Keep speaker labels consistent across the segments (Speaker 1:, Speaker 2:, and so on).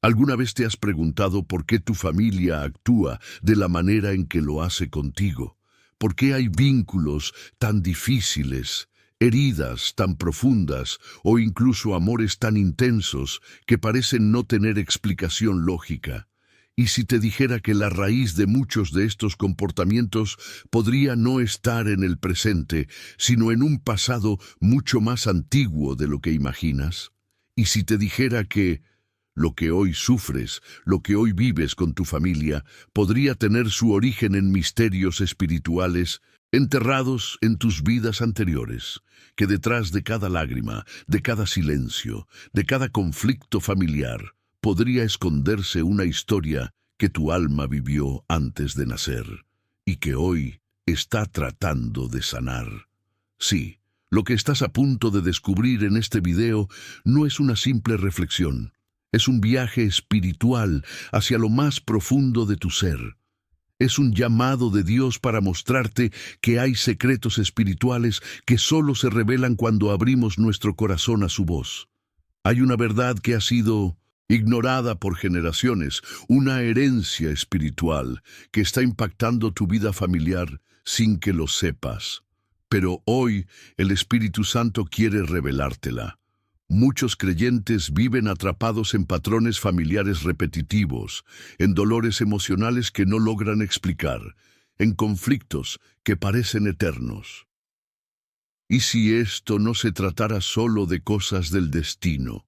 Speaker 1: ¿Alguna vez te has preguntado por qué tu familia actúa de la manera en que lo hace contigo? ¿Por qué hay vínculos tan difíciles, heridas tan profundas o incluso amores tan intensos que parecen no tener explicación lógica? Y si te dijera que la raíz de muchos de estos comportamientos podría no estar en el presente, sino en un pasado mucho más antiguo de lo que imaginas? Y si te dijera que lo que hoy sufres, lo que hoy vives con tu familia, podría tener su origen en misterios espirituales enterrados en tus vidas anteriores, que detrás de cada lágrima, de cada silencio, de cada conflicto familiar, podría esconderse una historia que tu alma vivió antes de nacer y que hoy está tratando de sanar. Sí, lo que estás a punto de descubrir en este video no es una simple reflexión. Es un viaje espiritual hacia lo más profundo de tu ser. Es un llamado de Dios para mostrarte que hay secretos espirituales que solo se revelan cuando abrimos nuestro corazón a su voz. Hay una verdad que ha sido ignorada por generaciones, una herencia espiritual que está impactando tu vida familiar sin que lo sepas. Pero hoy el Espíritu Santo quiere revelártela. Muchos creyentes viven atrapados en patrones familiares repetitivos, en dolores emocionales que no logran explicar, en conflictos que parecen eternos. ¿Y si esto no se tratara solo de cosas del destino?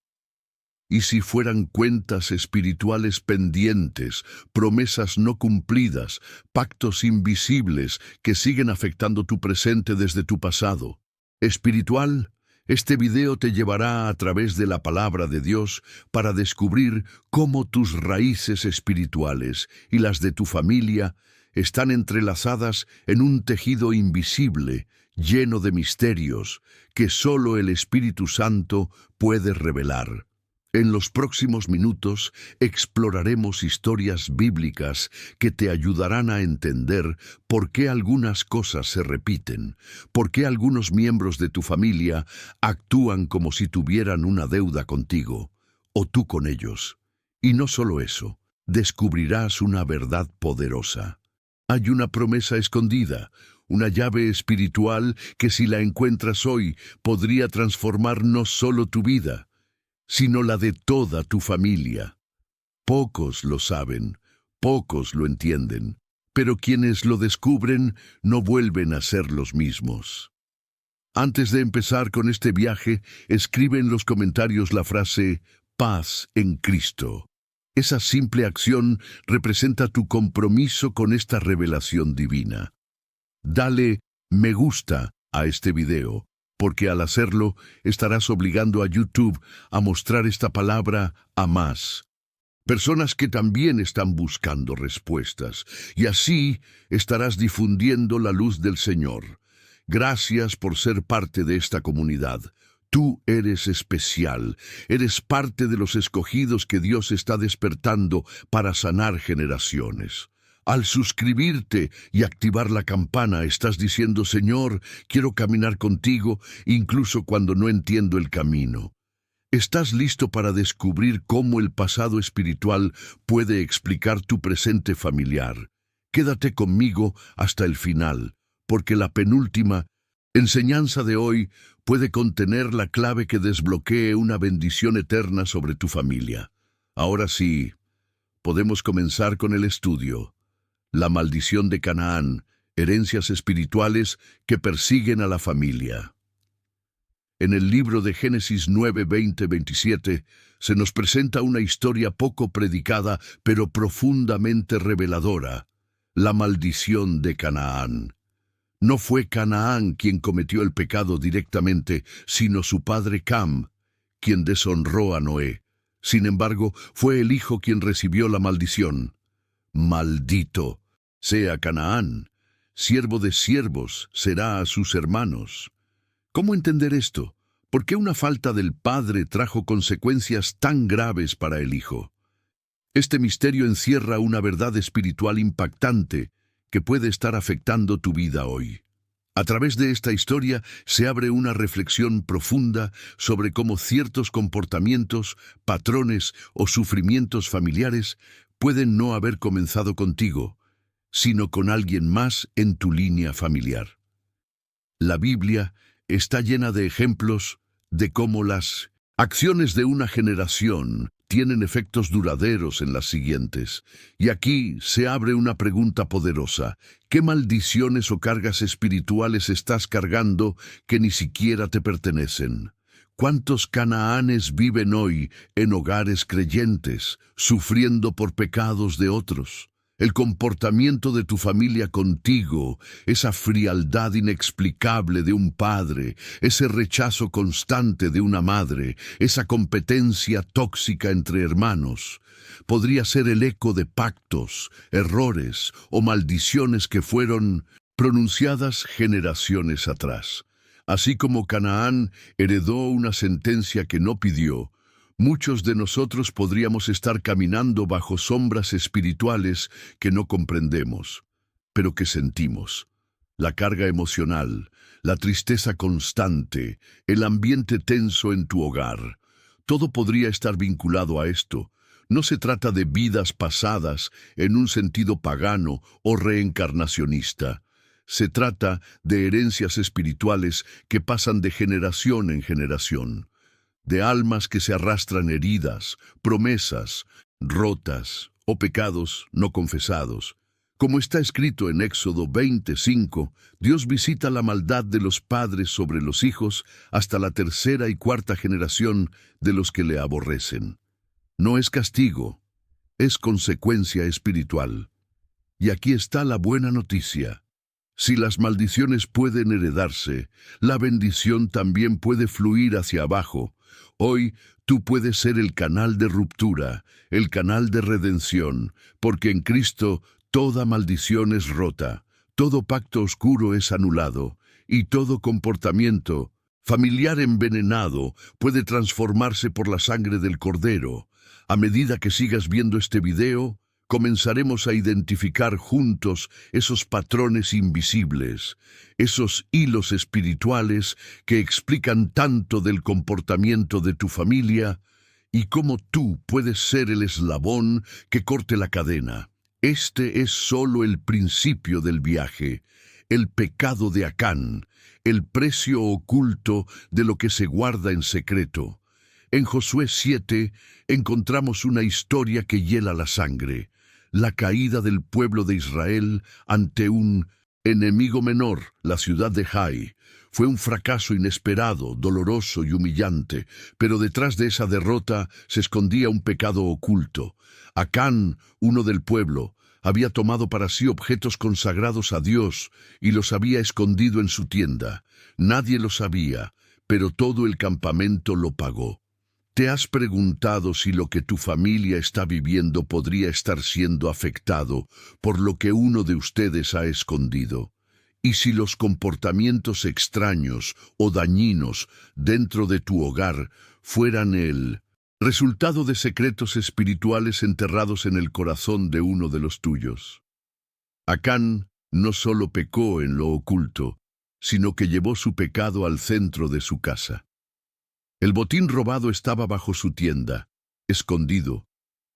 Speaker 1: ¿Y si fueran cuentas espirituales pendientes, promesas no cumplidas, pactos invisibles que siguen afectando tu presente desde tu pasado? Espiritual. Este video te llevará a través de la palabra de Dios para descubrir cómo tus raíces espirituales y las de tu familia están entrelazadas en un tejido invisible, lleno de misterios, que solo el Espíritu Santo puede revelar. En los próximos minutos exploraremos historias bíblicas que te ayudarán a entender por qué algunas cosas se repiten, por qué algunos miembros de tu familia actúan como si tuvieran una deuda contigo, o tú con ellos. Y no solo eso, descubrirás una verdad poderosa. Hay una promesa escondida, una llave espiritual que si la encuentras hoy podría transformar no solo tu vida, sino la de toda tu familia. Pocos lo saben, pocos lo entienden, pero quienes lo descubren no vuelven a ser los mismos. Antes de empezar con este viaje, escribe en los comentarios la frase «Paz en Cristo». Esa simple acción representa tu compromiso con esta revelación divina. Dale me gusta a este video, porque al hacerlo estarás obligando a YouTube a mostrar esta palabra a más personas que también están buscando respuestas, y así estarás difundiendo la luz del Señor. Gracias por ser parte de esta comunidad. Tú eres especial, eres parte de los escogidos que Dios está despertando para sanar generaciones. Al suscribirte y activar la campana, estás diciendo, Señor, quiero caminar contigo, incluso cuando no entiendo el camino. ¿Estás listo para descubrir cómo el pasado espiritual puede explicar tu presente familiar? Quédate conmigo hasta el final, porque la penúltima enseñanza de hoy puede contener la clave que desbloquee una bendición eterna sobre tu familia. Ahora sí, podemos comenzar con el estudio. La maldición de Canaán, herencias espirituales que persiguen a la familia. En el libro de Génesis 9, 20, 27, se nos presenta una historia poco predicada, pero profundamente reveladora: la maldición de Canaán. No fue Canaán quien cometió el pecado directamente, sino su padre Cam, quien deshonró a Noé. Sin embargo, fue el hijo quien recibió la maldición. Maldito sea Canaán, siervo de siervos será a sus hermanos. ¿Cómo entender esto? ¿Por qué una falta del padre trajo consecuencias tan graves para el hijo? Este misterio encierra una verdad espiritual impactante que puede estar afectando tu vida hoy. A través de esta historia se abre una reflexión profunda sobre cómo ciertos comportamientos, patrones o sufrimientos familiares pueden no haber comenzado contigo, sino con alguien más en tu línea familiar. La Biblia está llena de ejemplos de cómo las acciones de una generación tienen efectos duraderos en las siguientes. Y aquí se abre una pregunta poderosa. ¿Qué maldiciones o cargas espirituales estás cargando que ni siquiera te pertenecen? ¿Cuántos canaanes viven hoy en hogares creyentes, sufriendo por pecados de otros? El comportamiento de tu familia contigo, esa frialdad inexplicable de un padre, ese rechazo constante de una madre, esa competencia tóxica entre hermanos, podría ser el eco de pactos, errores o maldiciones que fueron pronunciadas generaciones atrás. Así como Canaán heredó una sentencia que no pidió, muchos de nosotros podríamos estar caminando bajo sombras espirituales que no comprendemos, pero que sentimos. La carga emocional, la tristeza constante, el ambiente tenso en tu hogar, todo podría estar vinculado a esto. No se trata de vidas pasadas en un sentido pagano o reencarnacionista. Se trata de herencias espirituales que pasan de generación en generación, de almas que se arrastran heridas, promesas rotas o pecados no confesados. Como está escrito en Éxodo 25, Dios visita la maldad de los padres sobre los hijos hasta la tercera y cuarta generación de los que le aborrecen. No es castigo, es consecuencia espiritual. Y aquí está la buena noticia. Si las maldiciones pueden heredarse, la bendición también puede fluir hacia abajo. Hoy tú puedes ser el canal de ruptura, el canal de redención, porque en Cristo toda maldición es rota, todo pacto oscuro es anulado, y todo comportamiento familiar envenenado puede transformarse por la sangre del Cordero. A medida que sigas viendo este video, comenzaremos a identificar juntos esos patrones invisibles, esos hilos espirituales que explican tanto del comportamiento de tu familia y cómo tú puedes ser el eslabón que corte la cadena. Este es solo el principio del viaje, el pecado de Acán, el precio oculto de lo que se guarda en secreto. En Josué 7 encontramos una historia que hiela la sangre. La caída del pueblo de Israel ante un enemigo menor, la ciudad de Jai. Fue un fracaso inesperado, doloroso y humillante, pero detrás de esa derrota se escondía un pecado oculto. Acán, uno del pueblo, había tomado para sí objetos consagrados a Dios y los había escondido en su tienda. Nadie lo sabía, pero todo el campamento lo pagó. ¿Te has preguntado si lo que tu familia está viviendo podría estar siendo afectado por lo que uno de ustedes ha escondido? ¿Y si los comportamientos extraños o dañinos dentro de tu hogar fueran el resultado de secretos espirituales enterrados en el corazón de uno de los tuyos? Acán no solo pecó en lo oculto, sino que llevó su pecado al centro de su casa. El botín robado estaba bajo su tienda, escondido,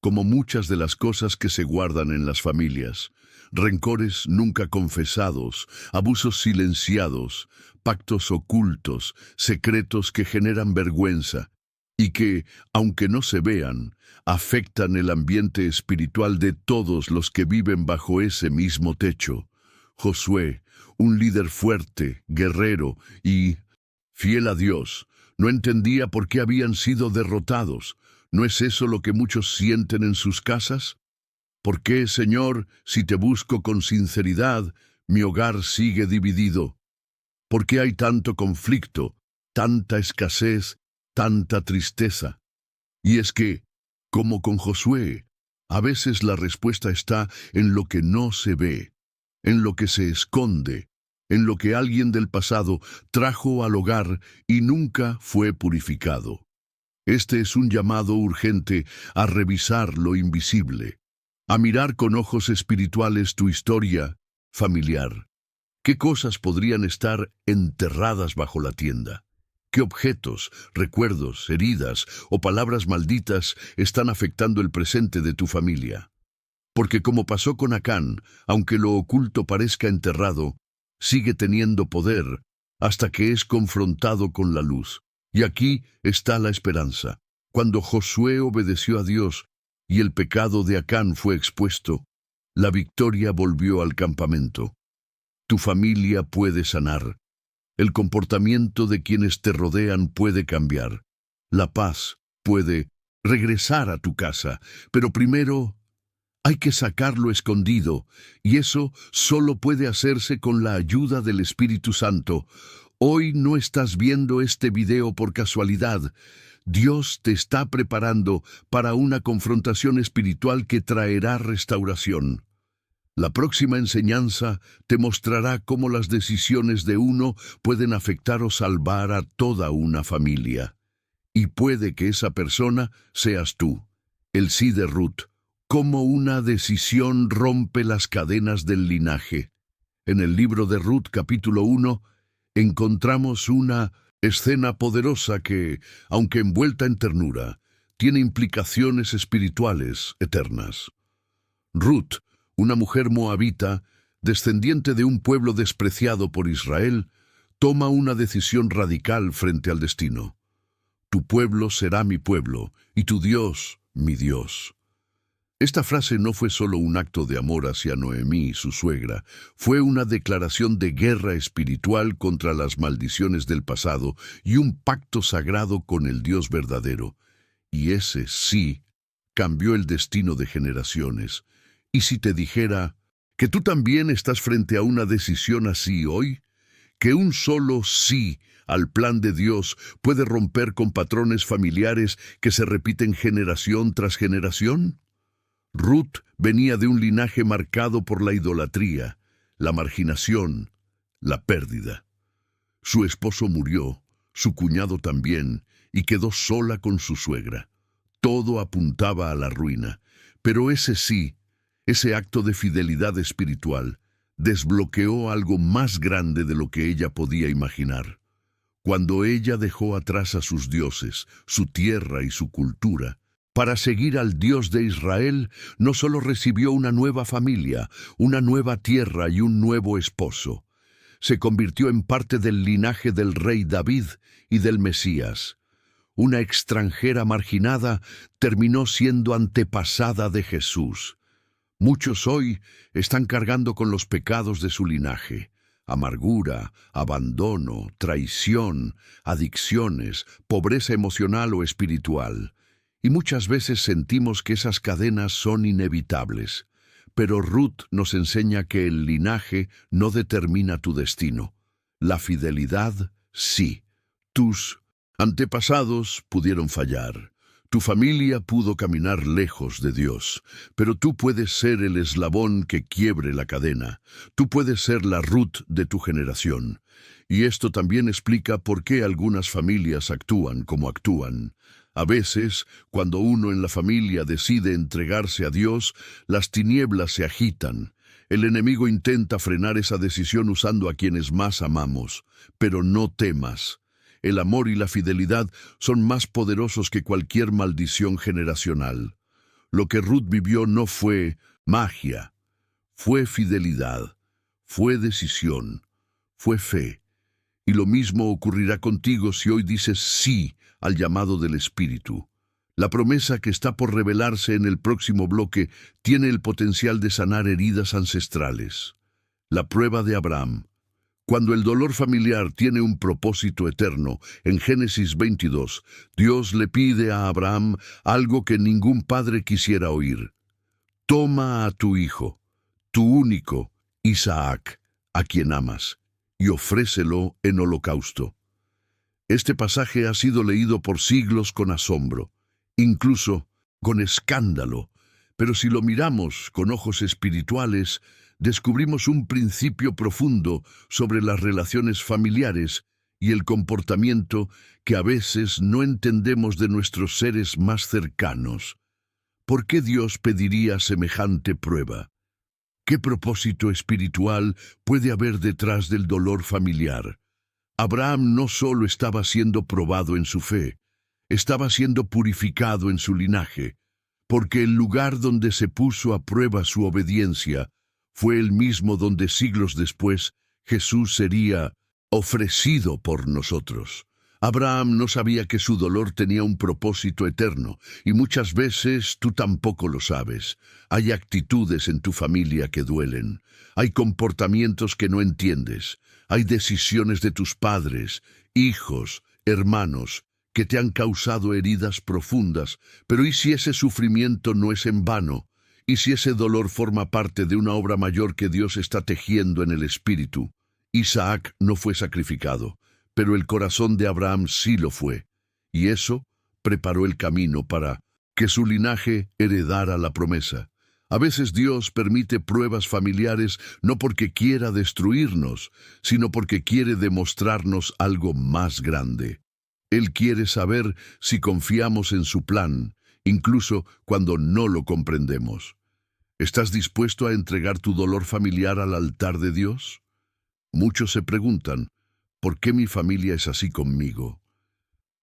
Speaker 1: como muchas de las cosas que se guardan en las familias, rencores nunca confesados, abusos silenciados, pactos ocultos, secretos que generan vergüenza y que, aunque no se vean, afectan el ambiente espiritual de todos los que viven bajo ese mismo techo. Josué, un líder fuerte, guerrero y fiel a Dios, no entendía por qué habían sido derrotados. ¿No es eso lo que muchos sienten en sus casas? ¿Por qué, Señor, si te busco con sinceridad, mi hogar sigue dividido? ¿Por qué hay tanto conflicto, tanta escasez, tanta tristeza? Y es que, como con Josué, a veces la respuesta está en lo que no se ve, en lo que se esconde, en lo que alguien del pasado trajo al hogar y nunca fue purificado. Este es un llamado urgente a revisar lo invisible, a mirar con ojos espirituales tu historia familiar. ¿Qué cosas podrían estar enterradas bajo la tienda? ¿Qué objetos, recuerdos, heridas o palabras malditas están afectando el presente de tu familia? Porque como pasó con Acán, aunque lo oculto parezca enterrado, sigue teniendo poder hasta que es confrontado con la luz. Y aquí está la esperanza. Cuando Josué obedeció a Dios y el pecado de Acán fue expuesto, la victoria volvió al campamento. Tu familia puede sanar. El comportamiento de quienes te rodean puede cambiar. La paz puede regresar a tu casa, pero primero hay que sacarlo escondido, y eso solo puede hacerse con la ayuda del Espíritu Santo. Hoy no estás viendo este video por casualidad. Dios te está preparando para una confrontación espiritual que traerá restauración. La próxima enseñanza te mostrará cómo las decisiones de uno pueden afectar o salvar a toda una familia. Y puede que esa persona seas tú. El sí de Ruth. Cómo una decisión rompe las cadenas del linaje. En el libro de Ruth, capítulo 1, encontramos una escena poderosa que, aunque envuelta en ternura, tiene implicaciones espirituales eternas. Ruth, una mujer moabita, descendiente de un pueblo despreciado por Israel, toma una decisión radical frente al destino. Tu pueblo será mi pueblo, y tu Dios, mi Dios. Esta frase no fue solo un acto de amor hacia Noemí, su suegra, fue una declaración de guerra espiritual contra las maldiciones del pasado y un pacto sagrado con el Dios verdadero. Y ese sí cambió el destino de generaciones. ¿Y si te dijera que tú también estás frente a una decisión así hoy? Que un solo sí al plan de Dios puede romper con patrones familiares que se repiten generación tras generación. Ruth venía de un linaje marcado por la idolatría, la marginación, la pérdida. Su esposo murió, su cuñado también, y quedó sola con su suegra. Todo apuntaba a la ruina, pero ese sí, ese acto de fidelidad espiritual, desbloqueó algo más grande de lo que ella podía imaginar. Cuando ella dejó atrás a sus dioses, su tierra y su cultura, para seguir al Dios de Israel, no solo recibió una nueva familia, una nueva tierra y un nuevo esposo. Se convirtió en parte del linaje del rey David y del Mesías. Una extranjera marginada terminó siendo antepasada de Jesús. Muchos hoy están cargando con los pecados de su linaje: amargura, abandono, traición, adicciones, pobreza emocional o espiritual. Y muchas veces sentimos que esas cadenas son inevitables. Pero Ruth nos enseña que el linaje no determina tu destino. La fidelidad, sí. Tus antepasados pudieron fallar. Tu familia pudo caminar lejos de Dios, pero tú puedes ser el eslabón que quiebre la cadena. Tú puedes ser la Ruth de tu generación. Y esto también explica por qué algunas familias actúan como actúan. A veces, cuando uno en la familia decide entregarse a Dios, las tinieblas se agitan. El enemigo intenta frenar esa decisión usando a quienes más amamos. Pero no temas. El amor y la fidelidad son más poderosos que cualquier maldición generacional. Lo que Ruth vivió no fue magia, fue fidelidad, fue decisión, fue fe. Y lo mismo ocurrirá contigo si hoy dices sí al llamado del Espíritu. La promesa que está por revelarse en el próximo bloque tiene el potencial de sanar heridas ancestrales. La prueba de Abraham. Cuando el dolor familiar tiene un propósito eterno, en Génesis 22, Dios le pide a Abraham algo que ningún padre quisiera oír. Toma a tu hijo, tu único, Isaac, a quien amas, y ofrécelo en holocausto. Este pasaje ha sido leído por siglos con asombro, incluso con escándalo, pero si lo miramos con ojos espirituales, descubrimos un principio profundo sobre las relaciones familiares y el comportamiento que a veces no entendemos de nuestros seres más cercanos. ¿Por qué Dios pediría semejante prueba? ¿Qué propósito espiritual puede haber detrás del dolor familiar? Abraham no solo estaba siendo probado en su fe, estaba siendo purificado en su linaje, porque el lugar donde se puso a prueba su obediencia fue el mismo donde siglos después Jesús sería ofrecido por nosotros. Abraham no sabía que su dolor tenía un propósito eterno, y muchas veces tú tampoco lo sabes. Hay actitudes en tu familia que duelen, hay comportamientos que no entiendes, hay decisiones de tus padres, hijos, hermanos, que te han causado heridas profundas, pero ¿y si ese sufrimiento no es en vano? ¿Y si ese dolor forma parte de una obra mayor que Dios está tejiendo en el espíritu? Isaac no fue sacrificado, pero el corazón de Abraham sí lo fue, y eso preparó el camino para que su linaje heredara la promesa. A veces Dios permite pruebas familiares no porque quiera destruirnos, sino porque quiere demostrarnos algo más grande. Él quiere saber si confiamos en su plan, incluso cuando no lo comprendemos. ¿Estás dispuesto a entregar tu dolor familiar al altar de Dios? Muchos se preguntan, ¿por qué mi familia es así conmigo?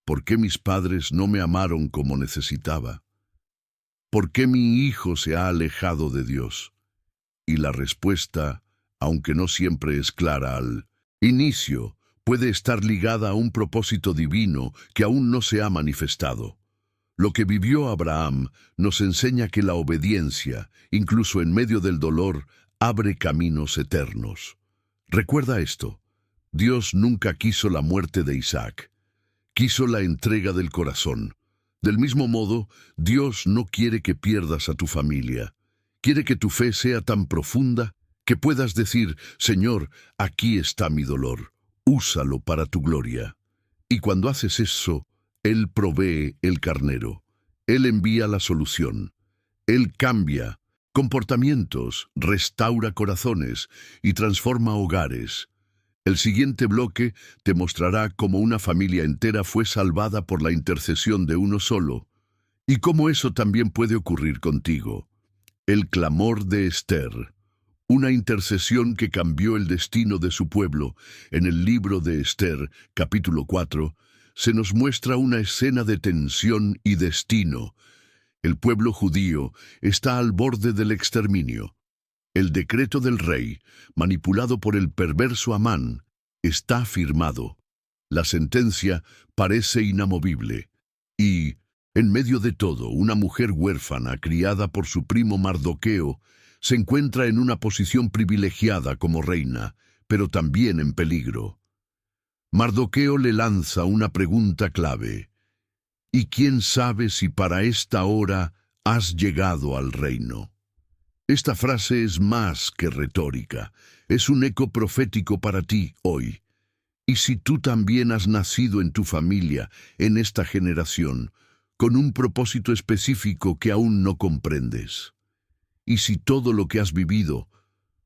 Speaker 1: ¿Por qué mis padres no me amaron como necesitaba? ¿Por qué mi hijo se ha alejado de Dios? Y la respuesta, aunque no siempre es clara al inicio, puede estar ligada a un propósito divino que aún no se ha manifestado. Lo que vivió Abraham nos enseña que la obediencia, incluso en medio del dolor, abre caminos eternos. Recuerda esto, Dios nunca quiso la muerte de Isaac, quiso la entrega del corazón. Del mismo modo, Dios no quiere que pierdas a tu familia. Quiere que tu fe sea tan profunda que puedas decir, Señor, aquí está mi dolor, úsalo para tu gloria. Y cuando haces eso, Él provee el carnero. Él envía la solución. Él cambia comportamientos, restaura corazones y transforma hogares. El siguiente bloque te mostrará cómo una familia entera fue salvada por la intercesión de uno solo, y cómo eso también puede ocurrir contigo. El clamor de Esther, una intercesión que cambió el destino de su pueblo. En el libro de Esther, capítulo 4, se nos muestra una escena de tensión y destino. El pueblo judío está al borde del exterminio. El decreto del rey, manipulado por el perverso Amán, está firmado. La sentencia parece inamovible. Y, en medio de todo, una mujer huérfana, criada por su primo Mardoqueo, se encuentra en una posición privilegiada como reina, pero también en peligro. Mardoqueo le lanza una pregunta clave. ¿Y quién sabe si para esta hora has llegado al reino? Esta frase es más que retórica, es un eco profético para ti hoy. Y si tú también has nacido en tu familia, en esta generación, con un propósito específico que aún no comprendes. Y si todo lo que has vivido,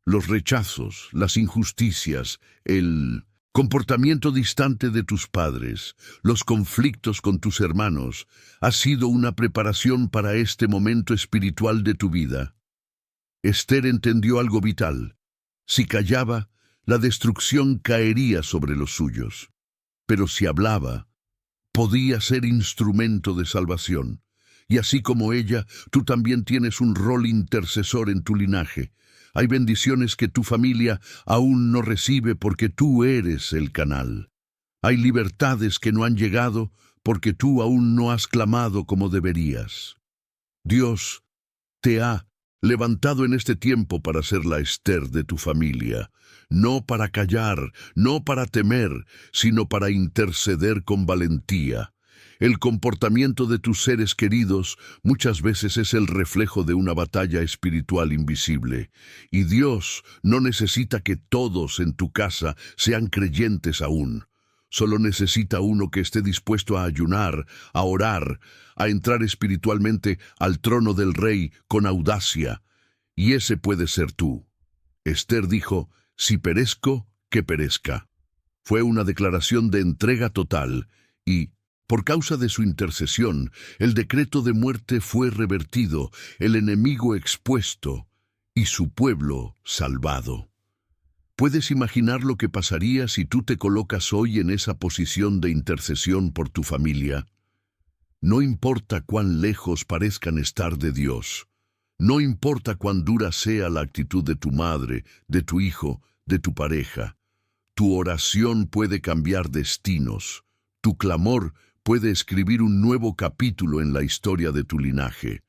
Speaker 1: los rechazos, las injusticias, el comportamiento distante de tus padres, los conflictos con tus hermanos, ha sido una preparación para este momento espiritual de tu vida. Esther entendió algo vital. Si callaba, la destrucción caería sobre los suyos. Pero si hablaba, podía ser instrumento de salvación. Y así como ella, tú también tienes un rol intercesor en tu linaje. Hay bendiciones que tu familia aún no recibe porque tú eres el canal. Hay libertades que no han llegado porque tú aún no has clamado como deberías. Dios te ha levantado en este tiempo para ser la Esther de tu familia, no para callar, no para temer, sino para interceder con valentía. El comportamiento de tus seres queridos muchas veces es el reflejo de una batalla espiritual invisible, y Dios no necesita que todos en tu casa sean creyentes aún. Solo necesita uno que esté dispuesto a ayunar, a orar, a entrar espiritualmente al trono del Rey con audacia. Y ese puede ser tú. Esther dijo, si perezco, que perezca. Fue una declaración de entrega total y, por causa de su intercesión, el decreto de muerte fue revertido, el enemigo expuesto, y su pueblo salvado. ¿Puedes imaginar lo que pasaría si tú te colocas hoy en esa posición de intercesión por tu familia? No importa cuán lejos parezcan estar de Dios, no importa cuán dura sea la actitud de tu madre, de tu hijo, de tu pareja, tu oración puede cambiar destinos, tu clamor puede escribir un nuevo capítulo en la historia de tu linaje.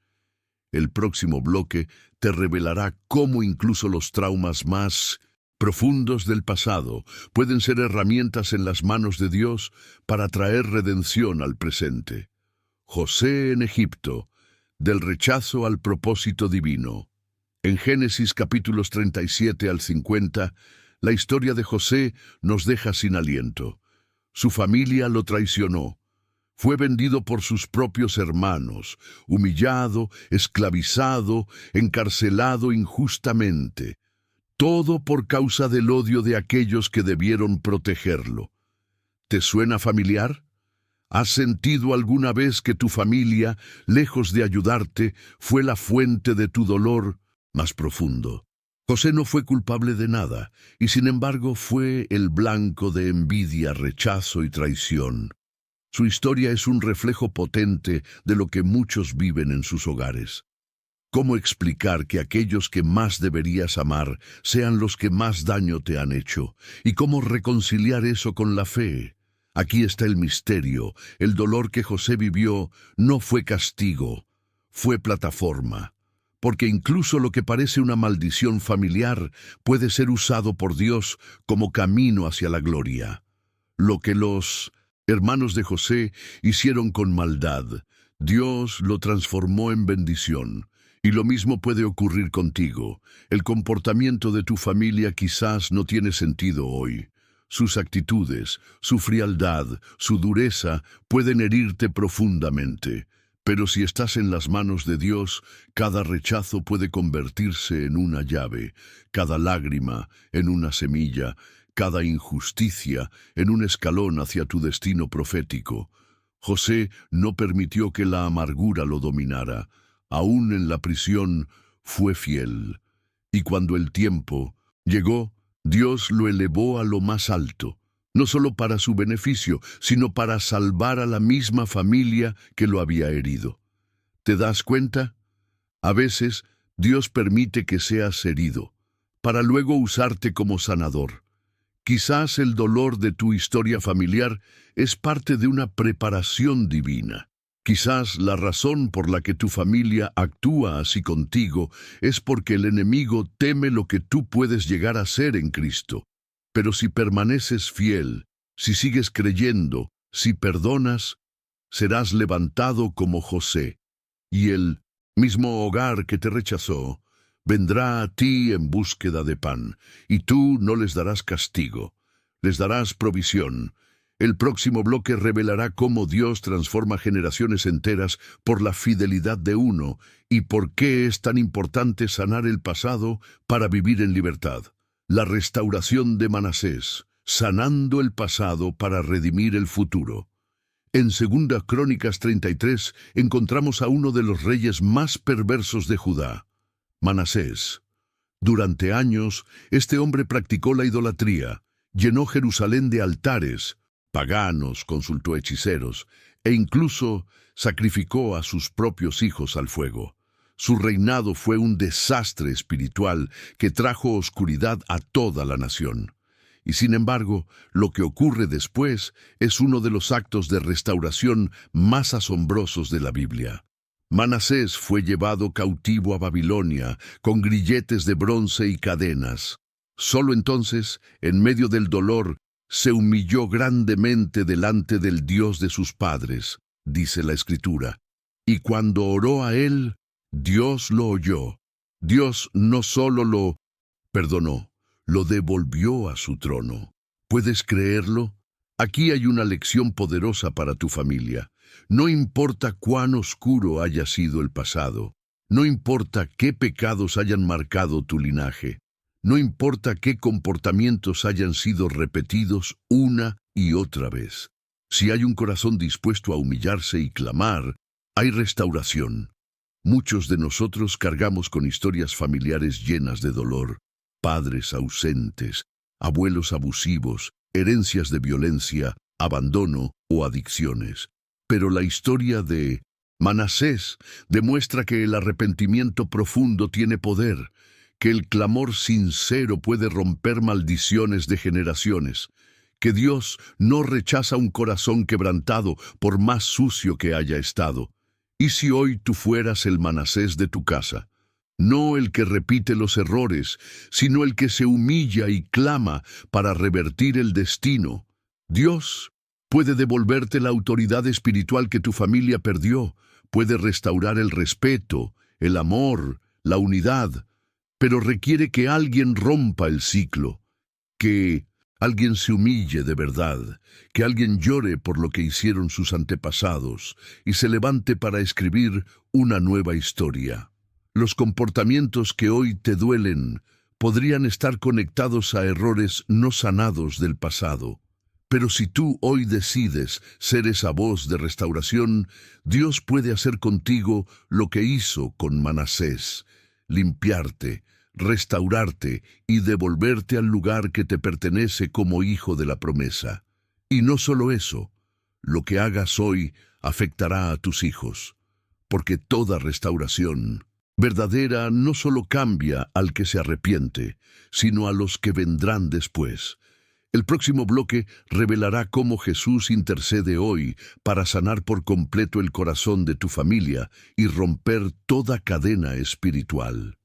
Speaker 1: El próximo bloque te revelará cómo incluso los traumas más profundos del pasado pueden ser herramientas en las manos de Dios para traer redención al presente. José en Egipto, del rechazo al propósito divino. En Génesis capítulos 37 al 50, la historia de José nos deja sin aliento. Su familia lo traicionó. Fue vendido por sus propios hermanos, humillado, esclavizado, encarcelado injustamente. Todo por causa del odio de aquellos que debieron protegerlo. ¿Te suena familiar? ¿Has sentido alguna vez que tu familia, lejos de ayudarte, fue la fuente de tu dolor más profundo? José no fue culpable de nada, y sin embargo fue el blanco de envidia, rechazo y traición. Su historia es un reflejo potente de lo que muchos viven en sus hogares. ¿Cómo explicar que aquellos que más deberías amar sean los que más daño te han hecho? ¿Y cómo reconciliar eso con la fe? Aquí está el misterio. El dolor que José vivió no fue castigo, fue plataforma. Porque incluso lo que parece una maldición familiar puede ser usado por Dios como camino hacia la gloria. Lo que los hermanos de José hicieron con maldad, Dios lo transformó en bendición. Y lo mismo puede ocurrir contigo. El comportamiento de tu familia quizás no tiene sentido hoy. Sus actitudes, su frialdad, su dureza pueden herirte profundamente. Pero si estás en las manos de Dios, cada rechazo puede convertirse en una llave, cada lágrima en una semilla, cada injusticia en un escalón hacia tu destino profético. José no permitió que la amargura lo dominara. Aún en la prisión fue fiel. Y cuando el tiempo llegó, Dios lo elevó a lo más alto, no solo para su beneficio, sino para salvar a la misma familia que lo había herido. ¿Te das cuenta? A veces, Dios permite que seas herido, para luego usarte como sanador. Quizás el dolor de tu historia familiar es parte de una preparación divina. Quizás la razón por la que tu familia actúa así contigo es porque el enemigo teme lo que tú puedes llegar a ser en Cristo. Pero si permaneces fiel, si sigues creyendo, si perdonas, serás levantado como José. Y el mismo hogar que te rechazó vendrá a ti en búsqueda de pan, y tú no les darás castigo, les darás provisión. El próximo bloque revelará cómo Dios transforma generaciones enteras por la fidelidad de uno y por qué es tan importante sanar el pasado para vivir en libertad. La restauración de Manasés, sanando el pasado para redimir el futuro. En 2 Crónicas 33 encontramos a uno de los reyes más perversos de Judá, Manasés. Durante años, este hombre practicó la idolatría, llenó Jerusalén de altares paganos, consultó hechiceros e incluso sacrificó a sus propios hijos al fuego. Su reinado fue un desastre espiritual que trajo oscuridad a toda la nación. Y sin embargo, lo que ocurre después es uno de los actos de restauración más asombrosos de la Biblia. Manasés fue llevado cautivo a Babilonia con grilletes de bronce y cadenas. Solo entonces, en medio del dolor, se humilló grandemente delante del Dios de sus padres, dice la Escritura. Y cuando oró a él, Dios lo oyó. Dios no solo lo perdonó, lo devolvió a su trono. ¿Puedes creerlo? Aquí hay una lección poderosa para tu familia. No importa cuán oscuro haya sido el pasado, no importa qué pecados hayan marcado tu linaje, no importa qué comportamientos hayan sido repetidos una y otra vez. Si hay un corazón dispuesto a humillarse y clamar, hay restauración. Muchos de nosotros cargamos con historias familiares llenas de dolor, padres ausentes, abuelos abusivos, herencias de violencia, abandono o adicciones. Pero la historia de Manasés demuestra que el arrepentimiento profundo tiene poder, que el clamor sincero puede romper maldiciones de generaciones, que Dios no rechaza un corazón quebrantado por más sucio que haya estado. ¿Y si hoy tú fueras el Manasés de tu casa? No el que repite los errores, sino el que se humilla y clama para revertir el destino. Dios puede devolverte la autoridad espiritual que tu familia perdió, puede restaurar el respeto, el amor, la unidad, pero requiere que alguien rompa el ciclo, que alguien se humille de verdad, que alguien llore por lo que hicieron sus antepasados y se levante para escribir una nueva historia. Los comportamientos que hoy te duelen podrían estar conectados a errores no sanados del pasado. Pero si tú hoy decides ser esa voz de restauración, Dios puede hacer contigo lo que hizo con Manasés: limpiarte, restaurarte y devolverte al lugar que te pertenece como hijo de la promesa. Y no solo eso, lo que hagas hoy afectará a tus hijos, porque toda restauración verdadera no solo cambia al que se arrepiente, sino a los que vendrán después. El próximo bloque revelará cómo Jesús intercede hoy para sanar por completo el corazón de tu familia y romper toda cadena espiritual.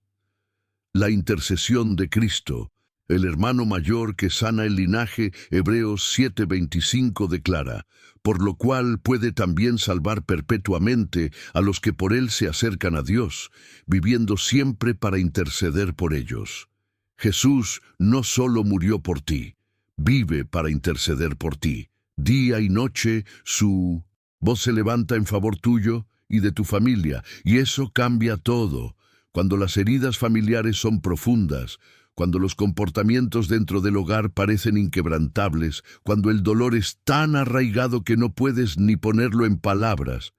Speaker 1: La intercesión de Cristo, el hermano mayor que sana el linaje, Hebreos 7:25 declara, por lo cual puede también salvar perpetuamente a los que por él se acercan a Dios, viviendo siempre para interceder por ellos. Jesús no solo murió por ti, vive para interceder por ti. Día y noche su voz se levanta en favor tuyo y de tu familia, y eso cambia todo. Cuando las heridas familiares son profundas, cuando los comportamientos dentro del hogar parecen inquebrantables, cuando el dolor es tan arraigado que no puedes ni ponerlo en palabras,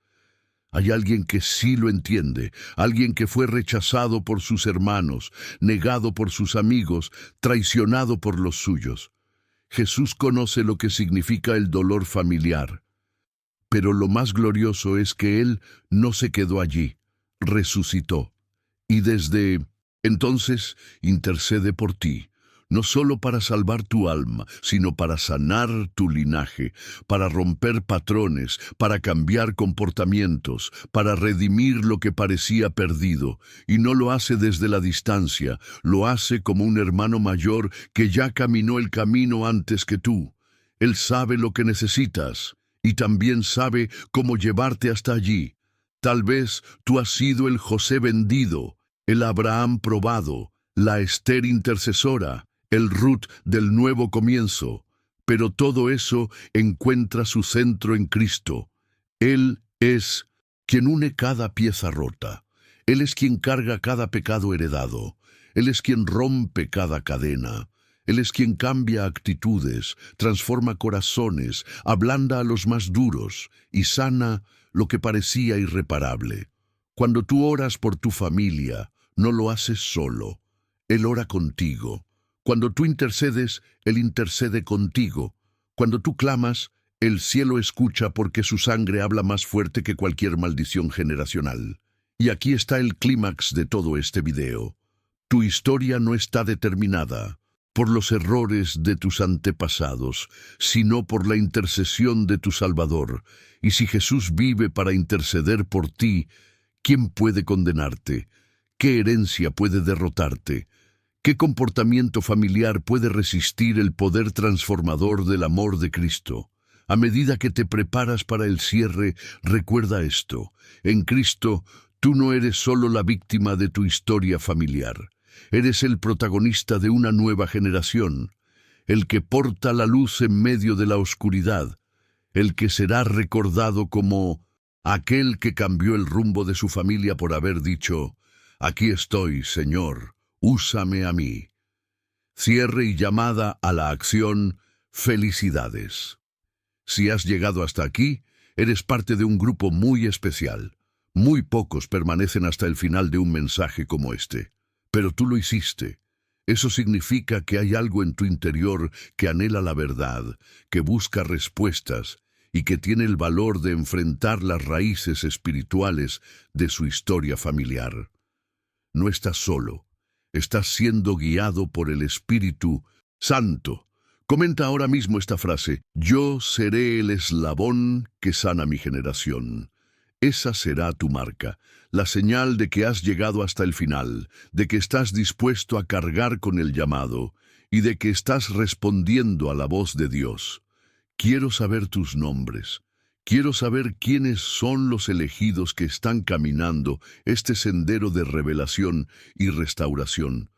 Speaker 1: hay alguien que sí lo entiende, alguien que fue rechazado por sus hermanos, negado por sus amigos, traicionado por los suyos. Jesús conoce lo que significa el dolor familiar, pero lo más glorioso es que Él no se quedó allí, resucitó. Y desde entonces intercede por ti, no solo para salvar tu alma, sino para sanar tu linaje, para romper patrones, para cambiar comportamientos, para redimir lo que parecía perdido. Y no lo hace desde la distancia, lo hace como un hermano mayor que ya caminó el camino antes que tú. Él sabe lo que necesitas y también sabe cómo llevarte hasta allí. Tal vez tú has sido el José vendido, el Abraham probado, la Esther intercesora, el Ruth del nuevo comienzo, pero todo eso encuentra su centro en Cristo. Él es quien une cada pieza rota. Él es quien carga cada pecado heredado. Él es quien rompe cada cadena. Él es quien cambia actitudes, transforma corazones, ablanda a los más duros y sana lo que parecía irreparable. Cuando tú oras por tu familia, no lo haces solo. Él ora contigo. Cuando tú intercedes, Él intercede contigo. Cuando tú clamas, el cielo escucha porque su sangre habla más fuerte que cualquier maldición generacional. Y aquí está el clímax de todo este video. Tu historia no está determinada por los errores de tus antepasados, sino por la intercesión de tu Salvador. Y si Jesús vive para interceder por ti, ¿quién puede condenarte? ¿Qué herencia puede derrotarte? ¿Qué comportamiento familiar puede resistir el poder transformador del amor de Cristo? A medida que te preparas para el cierre, recuerda esto. En Cristo, tú no eres solo la víctima de tu historia familiar. Eres el protagonista de una nueva generación, el que porta la luz en medio de la oscuridad, el que será recordado como aquel que cambió el rumbo de su familia por haber dicho: «Aquí estoy, Señor, úsame a mí». Cierre y llamada a la acción. Felicidades. Si has llegado hasta aquí, eres parte de un grupo muy especial. Muy pocos permanecen hasta el final de un mensaje como este. Pero tú lo hiciste. Eso significa que hay algo en tu interior que anhela la verdad, que busca respuestas y que tiene el valor de enfrentar las raíces espirituales de su historia familiar. No estás solo. Estás siendo guiado por el Espíritu Santo. Comenta ahora mismo esta frase: yo seré el eslabón que sana mi generación. Esa será tu marca, la señal de que has llegado hasta el final, de que estás dispuesto a cargar con el llamado y de que estás respondiendo a la voz de Dios. Quiero saber tus nombres. Quiero saber quiénes son los elegidos que están caminando este sendero de revelación y restauración.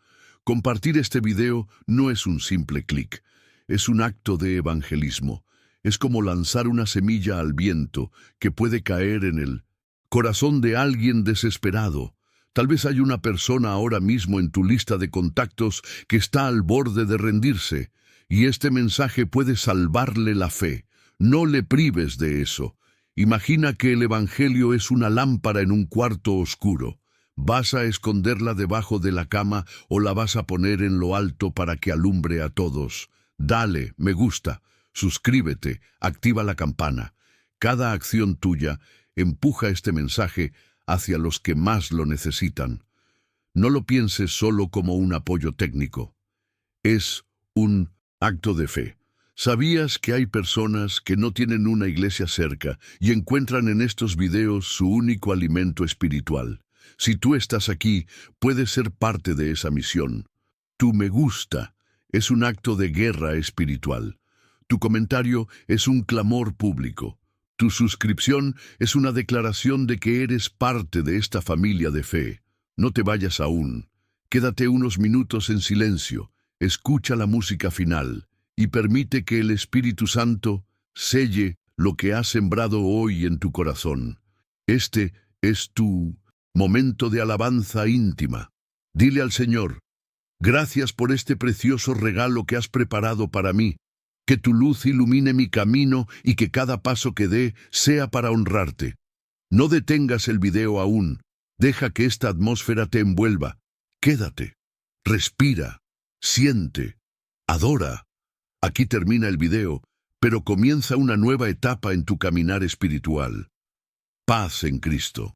Speaker 1: Compartir este video no es un simple clic, es un acto de evangelismo. Es como lanzar una semilla al viento que puede caer en el corazón de alguien desesperado. Tal vez hay una persona ahora mismo en tu lista de contactos que está al borde de rendirse, y este mensaje puede salvarle la fe. No le prives de eso. Imagina que el Evangelio es una lámpara en un cuarto oscuro. ¿Vas a esconderla debajo de la cama o la vas a poner en lo alto para que alumbre a todos? Dale, me gusta, suscríbete, activa la campana. Cada acción tuya empuja este mensaje hacia los que más lo necesitan. No lo pienses solo como un apoyo técnico. Es un acto de fe. ¿Sabías que hay personas que no tienen una iglesia cerca y encuentran en estos videos su único alimento espiritual? Si tú estás aquí, puedes ser parte de esa misión. Tu me gusta es un acto de guerra espiritual. Tu comentario es un clamor público. Tu suscripción es una declaración de que eres parte de esta familia de fe. No te vayas aún. Quédate unos minutos en silencio, escucha la música final y permite que el Espíritu Santo selle lo que has sembrado hoy en tu corazón. Este es tu momento de alabanza íntima. Dile al Señor: gracias por este precioso regalo que has preparado para mí. Que tu luz ilumine mi camino y que cada paso que dé sea para honrarte. No detengas el video aún. Deja que esta atmósfera te envuelva. Quédate. Respira. Siente. Adora. Aquí termina el video, pero comienza una nueva etapa en tu caminar espiritual. Paz en Cristo.